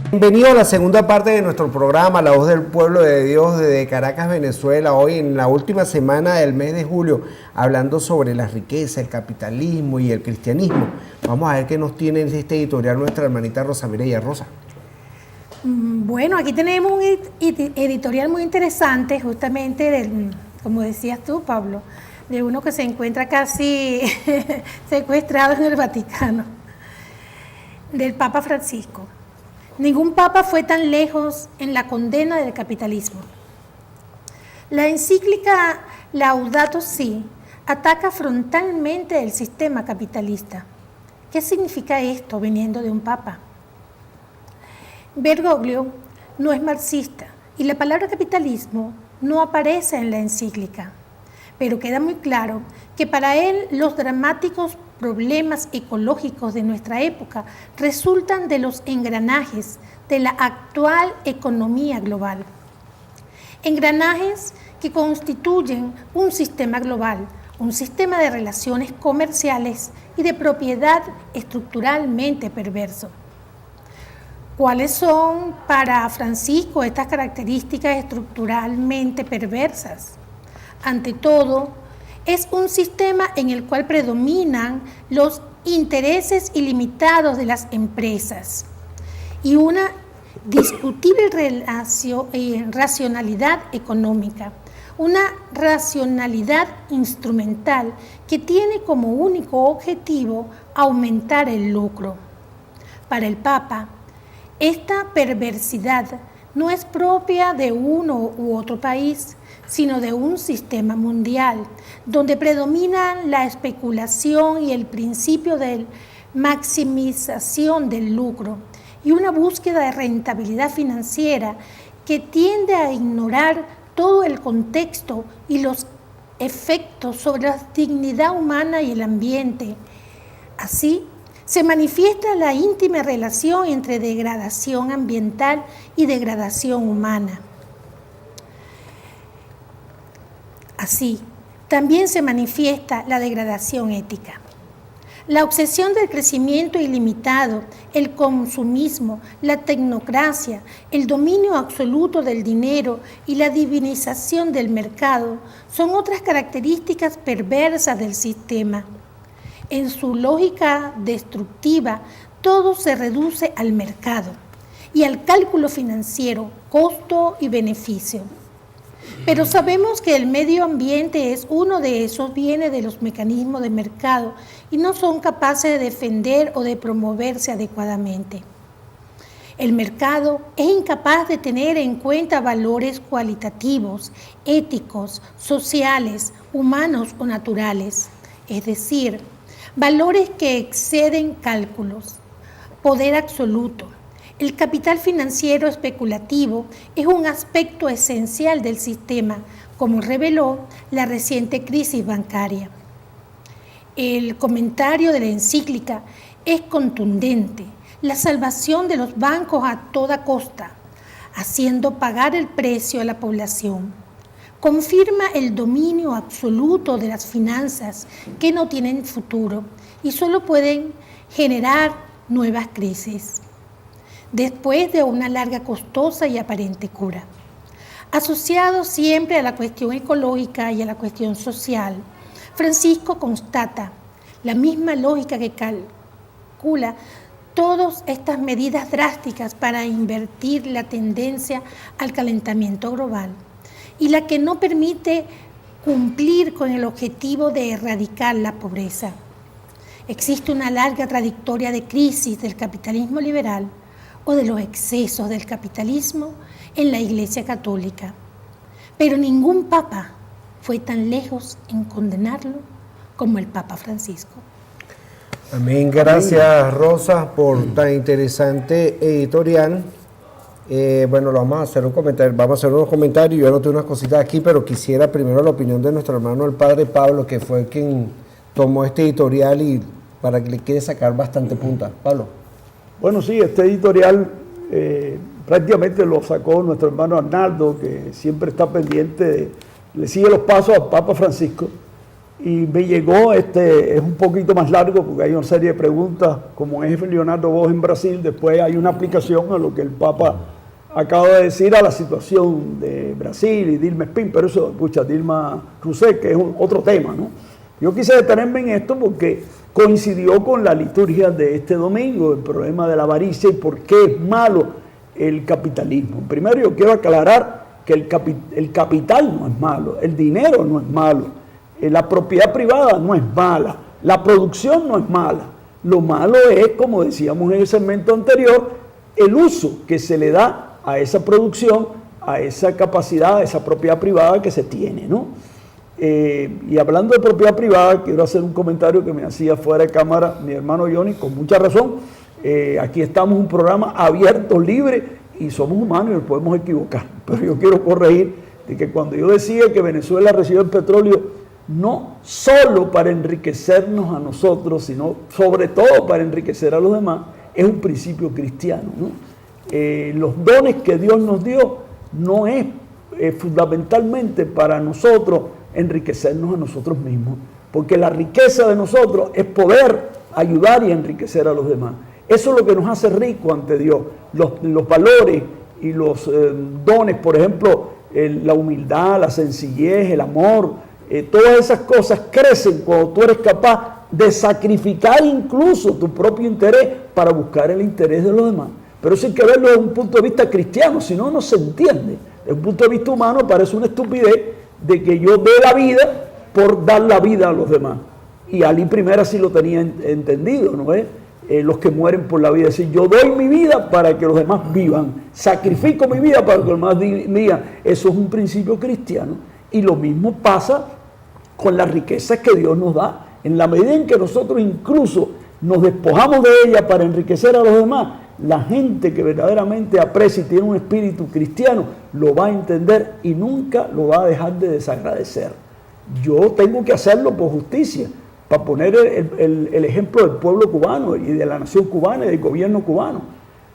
Bienvenido a la segunda parte de nuestro programa, La Voz del Pueblo de Dios, desde Caracas, Venezuela. Hoy en la última semana del mes de julio, hablando sobre la riqueza, el capitalismo y el cristianismo. Vamos a ver qué nos tiene en este editorial nuestra hermanita Rosa Mireya. Rosa. Bueno, aquí tenemos un editorial muy interesante, justamente, como decías tú, Pablo, de uno que se encuentra casi secuestrado en el Vaticano, del Papa Francisco. Ningún papa fue tan lejos en la condena del capitalismo. La encíclica Laudato Si ataca frontalmente el sistema capitalista. ¿Qué significa esto viniendo de un papa? Bergoglio no es marxista y la palabra capitalismo no aparece en la encíclica, pero queda muy claro que para él los dramáticos problemas ecológicos de nuestra época resultan de los engranajes de la actual economía global. Engranajes que constituyen un sistema global, un sistema de relaciones comerciales y de propiedad estructuralmente perverso. ¿Cuáles son para Francisco estas características estructuralmente perversas? Ante todo, es un sistema en el cual predominan los intereses ilimitados de las empresas y una discutible racionalidad económica, una racionalidad instrumental que tiene como único objetivo aumentar el lucro. Para el Papa, esta perversidad no es propia de uno u otro país, sino de un sistema mundial, donde predominan la especulación y el principio de maximización del lucro y una búsqueda de rentabilidad financiera que tiende a ignorar todo el contexto y los efectos sobre la dignidad humana y el ambiente. Así, se manifiesta la íntima relación entre degradación ambiental y degradación humana. Así, también se manifiesta la degradación ética. La obsesión del crecimiento ilimitado, el consumismo, la tecnocracia, el dominio absoluto del dinero y la divinización del mercado son otras características perversas del sistema. En su lógica destructiva, todo se reduce al mercado y al cálculo financiero, costo y beneficio. Pero sabemos que el medio ambiente es uno de esos bienes de los mecanismos de mercado y no son capaces de defender o de promoverse adecuadamente. El mercado es incapaz de tener en cuenta valores cualitativos, éticos, sociales, humanos o naturales, es decir, valores que exceden cálculos, poder absoluto. El capital financiero especulativo es un aspecto esencial del sistema, como reveló la reciente crisis bancaria. El comentario de la encíclica es contundente: la salvación de los bancos a toda costa, haciendo pagar el precio a la población. Confirma el dominio absoluto de las finanzas que no tienen futuro y solo pueden generar nuevas crisis después de una larga, costosa y aparente cura. Asociado siempre a la cuestión ecológica y a la cuestión social, Francisco constata la misma lógica que calcula todas estas medidas drásticas para invertir la tendencia al calentamiento global y la que no permite cumplir con el objetivo de erradicar la pobreza. Existe una larga trayectoria de crisis del capitalismo liberal o de los excesos del capitalismo en la Iglesia Católica, pero ningún papa fue tan lejos en condenarlo como el Papa Francisco. Amén. Gracias, Rosa, por tan interesante editorial. Bueno, vamos a hacer unos comentarios. Yo anoté unas cositas aquí, pero quisiera primero la opinión de nuestro hermano, el padre Pablo, que fue quien tomó este editorial y para que le quiere sacar bastante punta. Pablo. Bueno, sí, este editorial prácticamente lo sacó nuestro hermano Arnaldo, que siempre está pendiente, le sigue los pasos al Papa Francisco. y me llegó, es un poquito más largo porque hay una serie de preguntas, como es Leonardo Bosch en Brasil, después hay una aplicación a lo que el Papa acaba de decir a la situación de Brasil y Dilma Spin, pero eso, escucha, Dilma Rousseff, que es otro tema, ¿no? Yo quise detenerme en esto porque coincidió con la liturgia de este domingo, el problema de la avaricia y por qué es malo el capitalismo. Primero yo quiero aclarar que el capital no es malo, el dinero no es malo, la propiedad privada no es mala, la producción no es mala. Lo malo es, como decíamos en el segmento anterior, el uso que se le da a esa producción, a esa capacidad, a esa propiedad privada que se tiene, ¿no? Y hablando de propiedad privada, quiero hacer un comentario que me hacía fuera de cámara mi hermano Johnny, con mucha razón. Aquí estamos en un programa abierto, libre, y somos humanos y nos podemos equivocar. Pero yo quiero corregir de que cuando yo decía que Venezuela recibe el petróleo no solo para enriquecernos a nosotros, sino sobre todo para enriquecer a los demás, es un principio cristiano, ¿no? Los dones que Dios nos dio no es fundamentalmente para nosotros enriquecernos a nosotros mismos, porque la riqueza de nosotros es poder ayudar y enriquecer a los demás. Eso es lo que nos hace ricos ante Dios. Los valores y los dones, por ejemplo, la humildad, la sencillez, el amor, todas esas cosas crecen cuando tú eres capaz de sacrificar incluso tu propio interés para buscar el interés de los demás. Pero eso hay que verlo desde un punto de vista cristiano, si no, no se entiende. Desde un punto de vista humano parece una estupidez de que yo dé la vida por dar la vida a los demás. Y Ali primero sí lo tenía entendido, ¿no es? Los que mueren por la vida. Es decir, yo doy mi vida para que los demás vivan. Sacrifico mi vida para que los demás vivan. Eso es un principio cristiano. Y lo mismo pasa con las riquezas que Dios nos da. En la medida en que nosotros incluso nos despojamos de ellas para enriquecer a los demás, la gente que verdaderamente aprecia y tiene un espíritu cristiano lo va a entender y nunca lo va a dejar de desagradecer. Yo tengo que hacerlo por justicia, para poner el ejemplo del pueblo cubano y de la nación cubana y del gobierno cubano.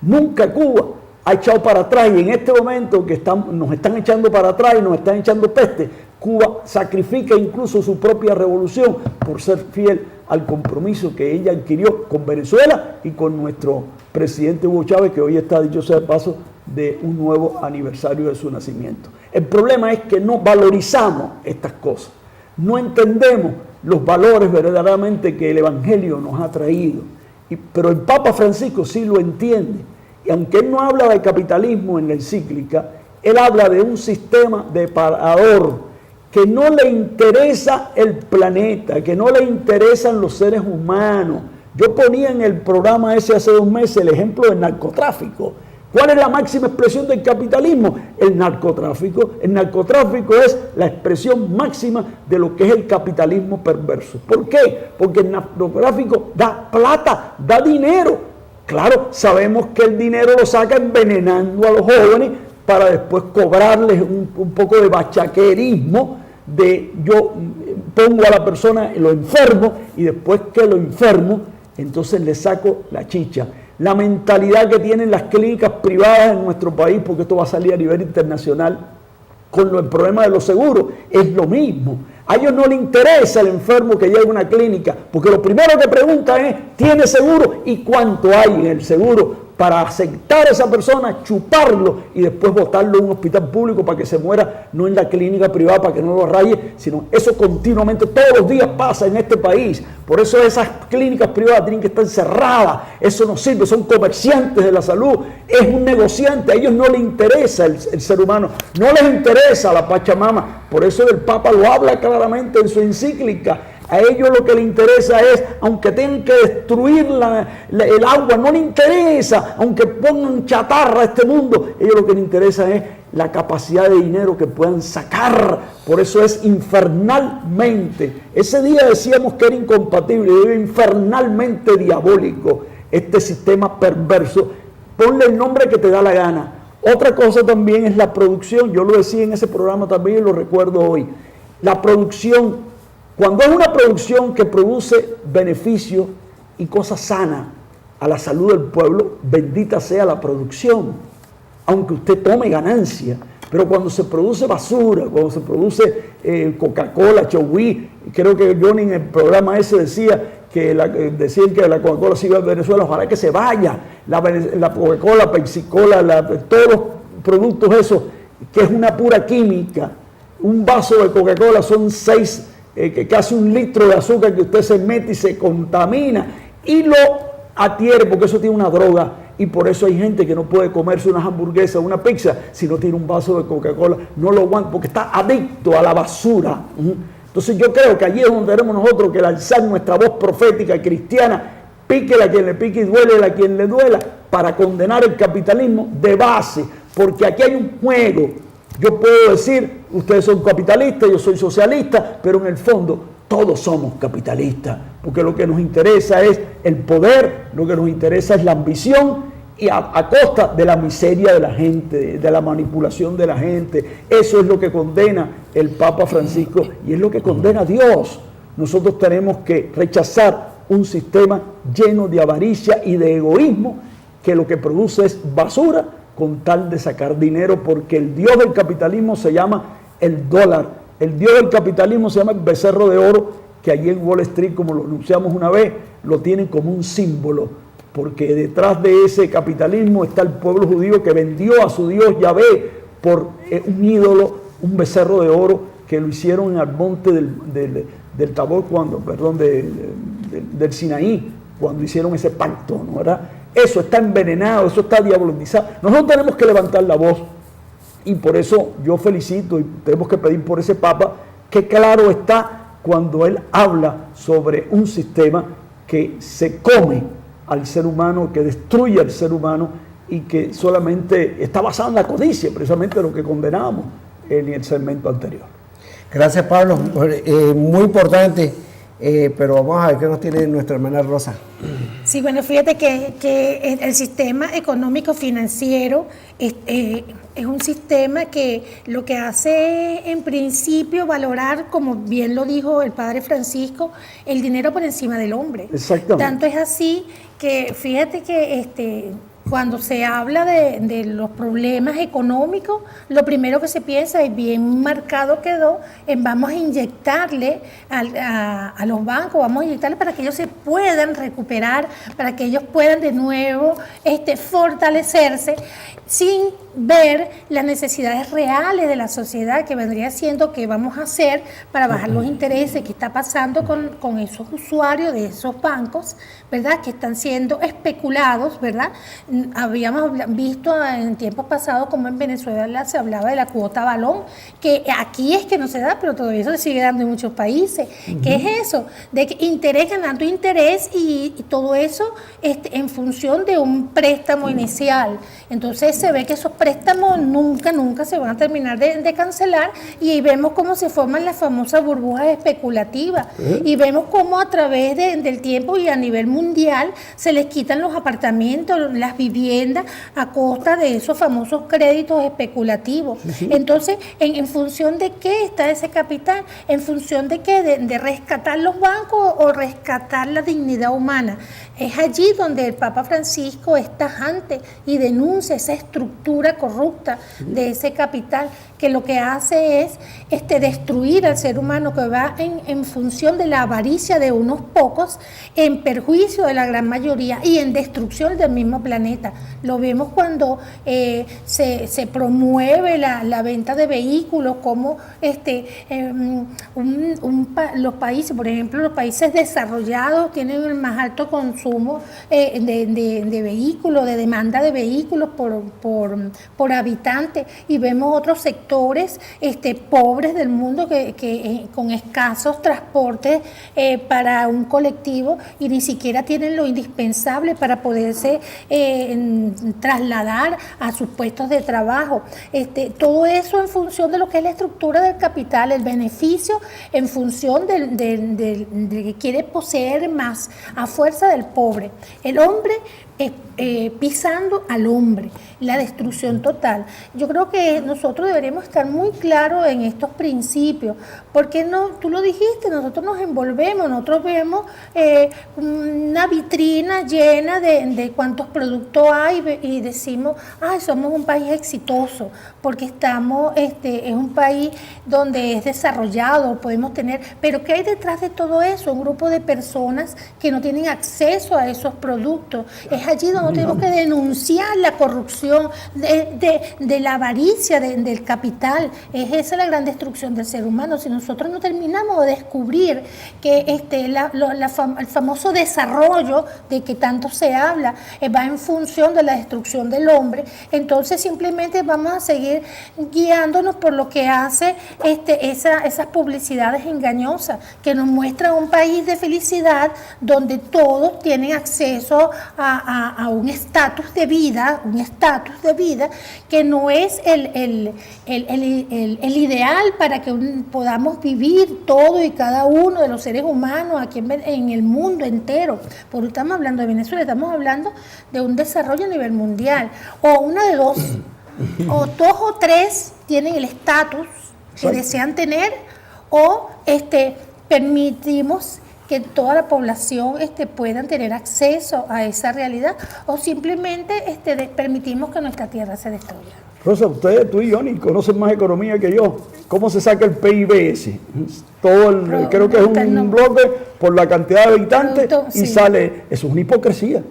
Nunca Cuba ha echado para atrás, y en este momento que nos están echando para atrás y nos están echando peste, Cuba sacrifica incluso su propia revolución por ser fiel al compromiso que ella adquirió con Venezuela y con nuestro presidente Hugo Chávez, que hoy está, dicho sea de paso, de un nuevo aniversario de su nacimiento. El problema es que no valorizamos estas cosas, no entendemos los valores verdaderamente que el Evangelio nos ha traído. Pero el Papa Francisco sí lo entiende. Y aunque él no habla de capitalismo en la encíclica, él habla de un sistema deparador que no le interesa el planeta, que no le interesan los seres humanos. Yo ponía en el programa ese hace 2 meses el ejemplo del narcotráfico. ¿Cuál es la máxima expresión del capitalismo? El narcotráfico. El narcotráfico es la expresión máxima de lo que es el capitalismo perverso. ¿Por qué? Porque el narcotráfico da plata, da dinero. Claro, sabemos que el dinero lo saca envenenando a los jóvenes para después cobrarles un poco de bachaquerismo, de yo pongo a la persona, lo enfermo, y después que lo enfermo, entonces le saco la chicha. La mentalidad que tienen las clínicas privadas en nuestro país, porque esto va a salir a nivel internacional, con el problema de los seguros, es lo mismo. A ellos no les interesa el enfermo que llegue a una clínica, porque lo primero que preguntan es, ¿tiene seguro? ¿Y cuánto hay en el seguro? Para aceptar a esa persona, chuparlo y después botarlo en un hospital público para que se muera, no en la clínica privada para que no lo raye, sino eso continuamente, todos los días pasa en este país. Por eso esas clínicas privadas tienen que estar cerradas, eso no sirve, son comerciantes de la salud, es un negociante, a ellos no les interesa el ser humano, no les interesa la Pachamama. Por eso el Papa lo habla claramente en su encíclica. A ellos lo que les interesa es, aunque tengan que destruir el agua, no les interesa, aunque pongan chatarra a este mundo, a ellos lo que les interesa es la capacidad de dinero que puedan sacar. Por eso es infernalmente, ese día decíamos que era incompatible, era infernalmente diabólico este sistema perverso. Ponle el nombre que te da la gana. Otra cosa también es la producción, yo lo decía en ese programa también y lo recuerdo hoy. La producción, cuando es una producción que produce beneficio y cosas sanas a la salud del pueblo, bendita sea la producción, aunque usted tome ganancia. Pero cuando se produce basura, cuando se produce Coca-Cola, Chowí, creo que Johnny en el programa ese decían que la Coca-Cola se iba a Venezuela, ojalá que se vaya, la Coca-Cola, Pepsi-Cola, todos los productos esos, que es una pura química. Un vaso de Coca-Cola son casi 1 litro de azúcar que usted se mete y se contamina y lo adhiere, porque eso tiene una droga. Y por eso hay gente que no puede comerse unas hamburguesas, una pizza, si no tiene un vaso de Coca-Cola, no lo aguanta, porque está adicto a la basura. Entonces yo creo que allí es donde tenemos nosotros que alzar nuestra voz profética cristiana, píquele a quien le pique y duele a quien le duela, para condenar el capitalismo de base, porque aquí hay un juego. Yo puedo decir, ustedes son capitalistas, yo soy socialista, pero en el fondo todos somos capitalistas, porque lo que nos interesa es el poder, lo que nos interesa es la ambición, y a costa de la miseria de la gente, de la manipulación de la gente. Eso es lo que condena el Papa Francisco y es lo que condena Dios. Nosotros tenemos que rechazar un sistema lleno de avaricia y de egoísmo, que lo que produce es basura con tal de sacar dinero, porque el Dios del capitalismo se llama el dólar. El Dios del capitalismo se llama el becerro de oro, que allí en Wall Street, como lo anunciamos una vez, lo tienen como un símbolo, porque detrás de ese capitalismo está el pueblo judío que vendió a su Dios Yahvé por un ídolo, un becerro de oro, que lo hicieron en el monte del Tabor, del Sinaí, cuando hicieron ese pacto, ¿no? ¿Verdad? Eso está envenenado, eso está diabolizado. Nosotros tenemos que levantar la voz, y por eso yo felicito y tenemos que pedir por ese Papa, que claro está cuando él habla sobre un sistema que se come al ser humano, que destruye al ser humano y que solamente está basado en la codicia, precisamente lo que condenamos en el segmento anterior. Gracias, Pablo. Muy importante, pero vamos a ver qué nos tiene nuestra hermana Rosa. Sí, bueno, fíjate que el sistema económico financiero es un sistema que lo que hace es, en principio, valorar, como bien lo dijo el Padre Francisco, el dinero por encima del hombre. Exactamente. Tanto es así que, fíjate que cuando se habla de los problemas económicos, lo primero que se piensa, y bien marcado quedó, en vamos a inyectarle a los bancos, vamos a inyectarle para que ellos se puedan recuperar, para que ellos puedan de nuevo fortalecerse, sin ver las necesidades reales de la sociedad, que vendría siendo qué vamos a hacer para bajar los intereses, qué está pasando con esos usuarios de esos bancos, ¿verdad?, que están siendo especulados, ¿verdad? Habíamos visto en tiempos pasados como en Venezuela se hablaba de la cuota balón, que aquí es que no se da, pero todavía eso se sigue dando en muchos países. ¿Qué es eso? De que interés ganando interés y todo eso en función de un préstamo inicial. Entonces se ve que esos préstamos nunca se van a terminar de cancelar, y vemos cómo se forman las famosas burbujas especulativas, y vemos cómo a través del tiempo y a nivel mundial se les quitan los apartamentos, las viviendas, a costa de esos famosos créditos especulativos. Entonces, ¿en función de qué está ese capital? ¿En función de qué? ¿De rescatar los bancos o rescatar la dignidad humana? Es allí donde el Papa Francisco es tajante y denuncia esa estructura corrupta de ese capital, que lo que hace es destruir al ser humano, que va en función de la avaricia de unos pocos, en perjuicio de la gran mayoría y en destrucción del mismo planeta. Lo vemos cuando se promueve la venta de vehículos, como los países, por ejemplo, los países desarrollados tienen el más alto consumo de vehículos, de demanda de vehículos por habitante, y vemos otros sectores pobres del mundo que con escasos transportes para un colectivo, y ni siquiera tienen lo indispensable para poderse trasladar a sus puestos de trabajo. Todo eso en función de lo que es la estructura del capital, el beneficio en función de que quiere poseer más a fuerza del pobre. El hombre pisando al hombre, la destrucción total. Yo creo que nosotros deberíamos estar muy claros en estos principios, porque no, tú lo dijiste, nosotros nos envolvemos, nosotros vemos una vitrina llena de cuántos productos hay y decimos, ay, somos un país exitoso, porque estamos, es un país donde es desarrollado, podemos tener, pero ¿qué hay detrás de todo eso? Un grupo de personas que no tienen acceso a esos productos. Es allí donde tenemos que denunciar la corrupción, de la avaricia del capital. Es esa la gran destrucción del ser humano. Si nosotros no terminamos de descubrir que el famoso desarrollo de que tanto se habla va en función de la destrucción del hombre, entonces simplemente vamos a seguir guiándonos por lo que hace esas publicidades engañosas que nos muestran un país de felicidad donde todos tienen acceso a un estatus de vida, que no es el ideal para que podamos vivir todo y cada uno de los seres humanos aquí en el mundo entero. Porque estamos hablando de Venezuela, estamos hablando de un desarrollo a nivel mundial, o una de dos, o dos o tres tienen el estatus que desean tener, o permitimos que toda la población puedan tener acceso a esa realidad, o simplemente permitimos que nuestra tierra se destruya. Rosa, tú y Johnny conocen más economía que yo. ¿Cómo se saca el PIB ese? Creo que es un bloque por la cantidad de habitantes y sale. Eso es una hipocresía.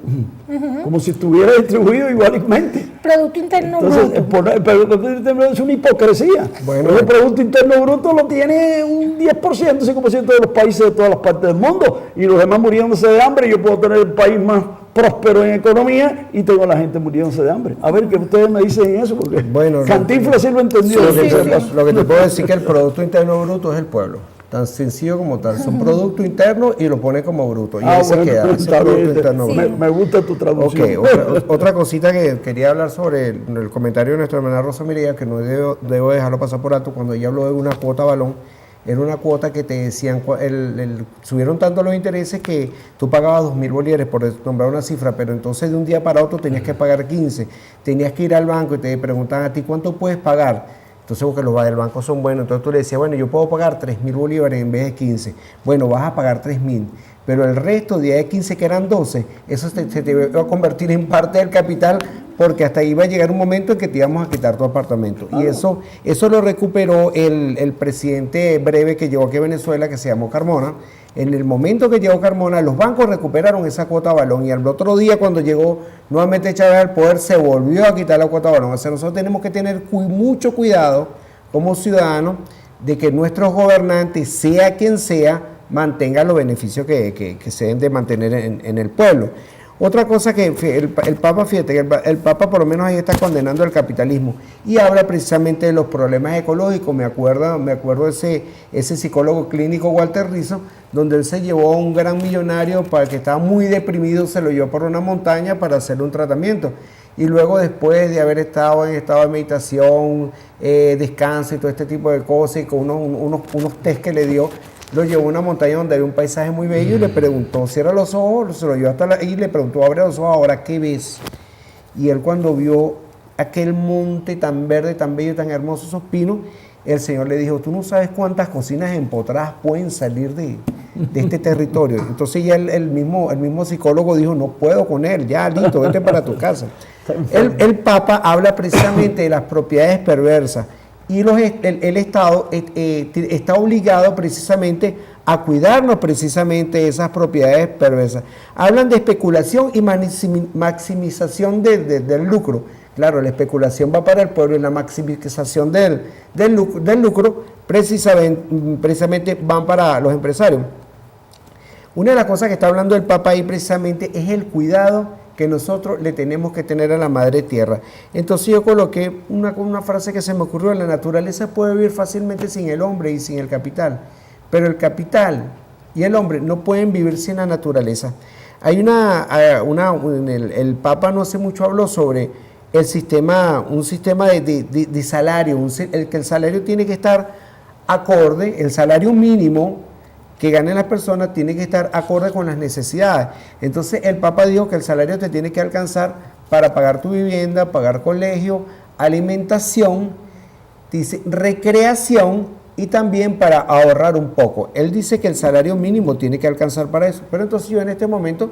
Como si estuviera distribuido igualmente. Producto Interno Bruto. El Producto Interno es una hipocresía. Bueno, el Producto Interno Bruto lo tiene un 10%, 5% de los países de todas las partes del mundo. Y los demás muriéndose de hambre. Yo puedo tener el país más próspero en economía y tengo a la gente muriéndose de hambre. A ver, ¿qué ustedes me dicen eso? Porque Cantinflas sí lo entendió. Lo que te puedo decir que el Producto Interno Bruto es el pueblo. Tan sencillo como tal. Son producto interno y lo pone como bruto. Y ahí se queda. Me gusta tu traducción. Okay, otra cosita que quería hablar sobre el comentario de nuestra hermana Rosa Mireya, que no debo dejarlo pasar por alto, cuando ella habló de una cuota balón. Era una cuota que te decían, subieron tanto los intereses que tú pagabas 2.000 bolívares, por nombrar una cifra, pero entonces de un día para otro tenías que pagar 15. Tenías que ir al banco y te preguntaban a ti, ¿cuánto puedes pagar? Entonces, porque los del banco son buenos, entonces tú le decías, bueno, yo puedo pagar 3.000 bolívares en vez de 15. Bueno, vas a pagar 3.000. Pero el resto, de 15 que eran 12, eso se te va a convertir en parte del capital, porque hasta ahí va a llegar un momento en que te íbamos a quitar tu apartamento. Y eso lo recuperó el presidente breve que llegó aquí a Venezuela, que se llamó Carmona. En el momento que llegó Carmona, los bancos recuperaron esa cuota balón, y al otro día, cuando llegó nuevamente Chávez al poder, se volvió a quitar la cuota balón. O sea, nosotros tenemos que tener mucho cuidado como ciudadanos de que nuestros gobernantes, sea quien sea, mantengan los beneficios que se deben de mantener en el pueblo. Otra cosa que el Papa, fíjate, que el Papa por lo menos ahí está condenando el capitalismo y habla precisamente de los problemas ecológicos. Me acuerdo ese psicólogo clínico Walter Rizzo, donde él se llevó a un gran millonario para que estaba muy deprimido, se lo llevó por una montaña para hacerle un tratamiento. Y luego, después de haber estado en estado de meditación, descanso y todo este tipo de cosas, y con unos test que le dio, lo llevó a una montaña donde había un paisaje muy bello y le preguntó, cierra los ojos, se lo llevó hasta y le preguntó, abre los ojos, ahora, ¿qué ves? Y él, cuando vio aquel monte tan verde, tan bello, tan hermoso, esos pinos, el Señor le dijo, tú no sabes cuántas cocinas empotradas pueden salir de este territorio. Entonces ya el mismo psicólogo dijo, no puedo con él, ya listo, vete para tu casa. El Papa habla precisamente de las propiedades perversas, y el Estado está obligado precisamente a cuidarnos precisamente de esas propiedades perversas. Hablan de especulación y maximización del lucro. Claro, la especulación va para el pueblo y la maximización del lucro precisamente van para los empresarios. Una de las cosas que está hablando el Papa ahí precisamente es el cuidado que nosotros le tenemos que tener a la madre tierra. Entonces yo coloqué una frase que se me ocurrió: la naturaleza puede vivir fácilmente sin el hombre y sin el capital, pero el capital y el hombre no pueden vivir sin la naturaleza. Hay el Papa no hace mucho habló sobre un sistema de salario, que el salario tiene que estar acorde, el salario mínimo que ganen las personas tiene que estar acorde con las necesidades. Entonces el Papa dijo que el salario te tiene que alcanzar para pagar tu vivienda, pagar colegio, alimentación, dice recreación y también para ahorrar un poco. Él dice que el salario mínimo tiene que alcanzar para eso, pero entonces yo en este momento,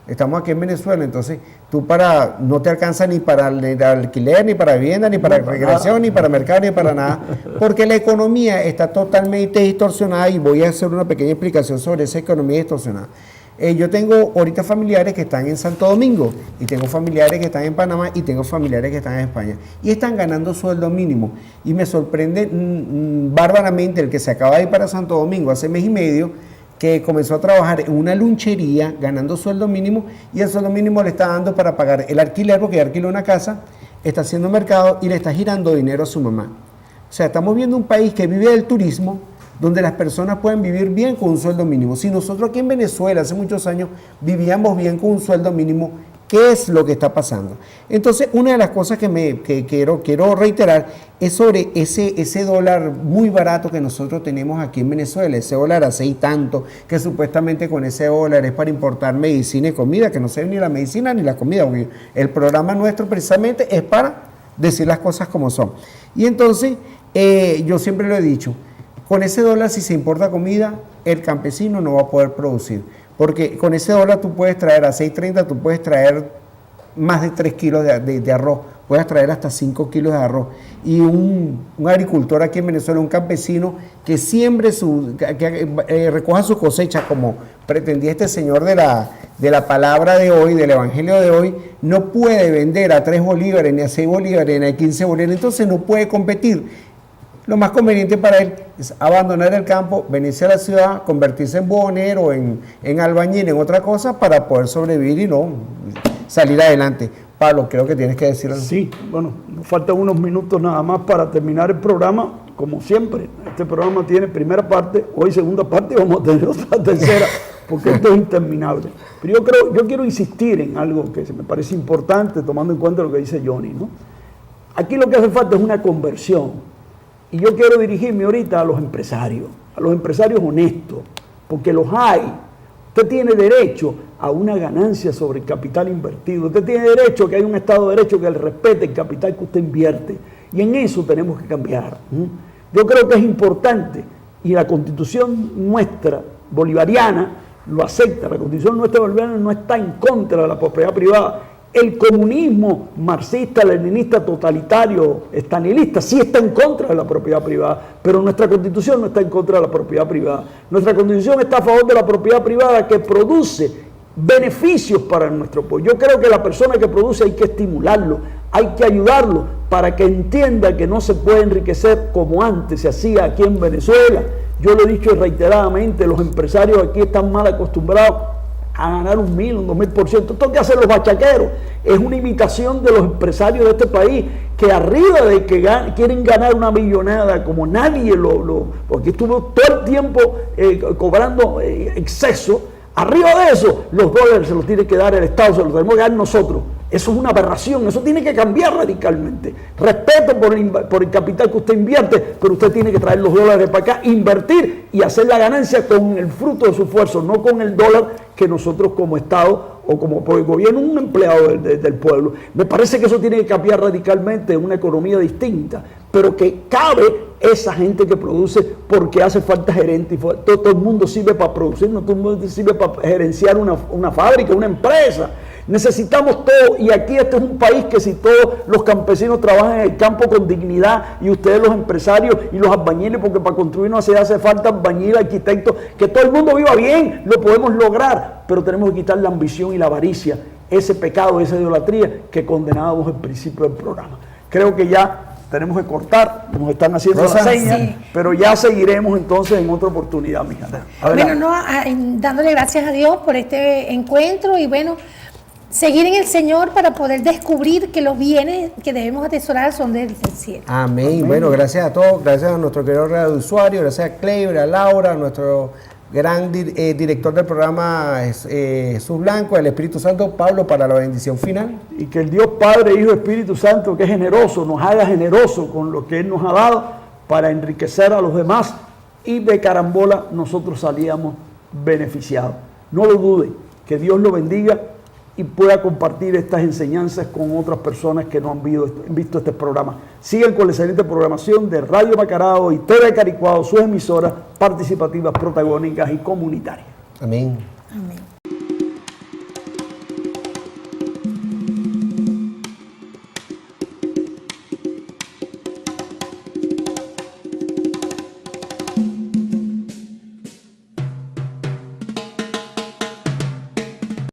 estamos aquí en Venezuela, entonces tú no te alcanza ni para el alquiler, ni para vivienda, ni para recreación, ni para mercado, ni para nada, porque la economía está totalmente distorsionada y voy a hacer una pequeña explicación sobre esa economía distorsionada. Yo tengo ahorita familiares que están en Santo Domingo y tengo familiares que están en Panamá y tengo familiares que están en España y están ganando sueldo mínimo y me sorprende bárbaramente el que se acaba de ir para Santo Domingo hace mes y medio que comenzó a trabajar en una lunchería ganando sueldo mínimo y el sueldo mínimo le está dando para pagar el alquiler porque alquila una casa, está haciendo mercado y le está girando dinero a su mamá. O sea, estamos viendo un país que vive del turismo, donde las personas pueden vivir bien con un sueldo mínimo. Si nosotros aquí en Venezuela hace muchos años vivíamos bien con un sueldo mínimo, ¿qué es lo que está pasando? Entonces, una de las cosas que quiero reiterar es sobre ese dólar muy barato que nosotros tenemos aquí en Venezuela, ese dólar a 6 y tanto, que supuestamente con ese dólar es para importar medicina y comida, que no sé ni la medicina ni la comida, porque el programa nuestro precisamente es para decir las cosas como son. Y entonces, yo siempre lo he dicho, con ese dólar si se importa comida, el campesino no va a poder producir. Porque con ese dólar tú puedes traer a 6.30, tú puedes traer más de 3 kilos de arroz, puedes traer hasta 5 kilos de arroz. Y un agricultor aquí en Venezuela, un campesino que siembre recoja su cosecha como pretendía este señor de la palabra de hoy, del evangelio de hoy, no puede vender a 3 bolívares, ni a 6 bolívares, ni a 15 bolívares, entonces no puede competir. Lo más conveniente para él es abandonar el campo, venirse a la ciudad, convertirse en buhonero, en albañil, en otra cosa, para poder sobrevivir y no salir adelante. Pablo, creo que tienes que decirlo. Sí, bueno, nos faltan unos minutos nada más para terminar el programa. Como siempre, este programa tiene primera parte, hoy segunda parte y vamos a tener otra tercera, porque esto es interminable. Pero yo quiero insistir en algo que me parece importante, tomando en cuenta lo que dice Johnny, ¿no? Aquí lo que hace falta es una conversión. Y yo quiero dirigirme ahorita a los empresarios honestos, porque los hay. Usted tiene derecho a una ganancia sobre el capital invertido. Usted tiene derecho a que haya un Estado de Derecho que le respete el capital que usted invierte. Y en eso tenemos que cambiar. Yo creo que es importante, y la Constitución nuestra bolivariana lo acepta. La Constitución nuestra bolivariana no está en contra de la propiedad privada. El comunismo marxista, leninista, totalitario, estanilista, sí está en contra de la propiedad privada, pero nuestra Constitución no está en contra de la propiedad privada. Nuestra Constitución está a favor de la propiedad privada que produce beneficios para nuestro pueblo. Yo creo que la persona que produce hay que estimularlo, hay que ayudarlo para que entienda que no se puede enriquecer como antes se hacía aquí en Venezuela. Yo lo he dicho reiteradamente, los empresarios aquí están mal acostumbrados a ganar 1.000, un 2.000%. Esto que hacen los bachaqueros es una imitación de los empresarios de este país que arriba de que quieren ganar una millonada como nadie porque estuvo todo el tiempo cobrando exceso. Arriba de eso, los dólares se los tiene que dar el Estado, se los tenemos que dar nosotros. Eso es una aberración, eso tiene que cambiar radicalmente. Respeto por el capital que usted invierte, pero usted tiene que traer los dólares para acá, invertir y hacer la ganancia con el fruto de su esfuerzo, no con el dólar que nosotros como Estado o como por el gobierno, un empleado del pueblo. Me parece que eso tiene que cambiar radicalmente en una economía distinta, pero que cabe esa gente que produce porque hace falta gerente. Y todo el mundo sirve para producir, no todo el mundo sirve para gerenciar una fábrica, una empresa. Necesitamos todo, y aquí este es un país que si todos los campesinos trabajan en el campo con dignidad y ustedes los empresarios y los albañiles, porque para construir no hace falta albañil, arquitecto, que todo el mundo viva bien, lo podemos lograr, pero tenemos que quitar la ambición y la avaricia, ese pecado, esa idolatría que condenábamos al principio del programa. Creo que ya tenemos que cortar, nos están haciendo la seña, sí, pero ya seguiremos entonces en otra oportunidad, mija. Bueno, dándole gracias a Dios por este encuentro y bueno, seguir en el Señor para poder descubrir que los bienes que debemos atesorar son del cielo. Amén. Amén. Bueno, gracias a todos, gracias a nuestro querido radiousuario, gracias a Cleiber, a Laura, a nuestro gran director del programa Jesús Blanco, el Espíritu Santo, Pablo, para la bendición final. Y que el Dios Padre, Hijo y Espíritu Santo, que es generoso, nos haga generoso con lo que Él nos ha dado para enriquecer a los demás y de carambola nosotros salíamos beneficiados. No lo dude, que Dios lo bendiga y pueda compartir estas enseñanzas con otras personas que no han visto este programa. Sigan con la excelente programación de Radio Macarao y TV Caricuao, sus emisoras participativas, protagónicas y comunitarias. Amén. Amén.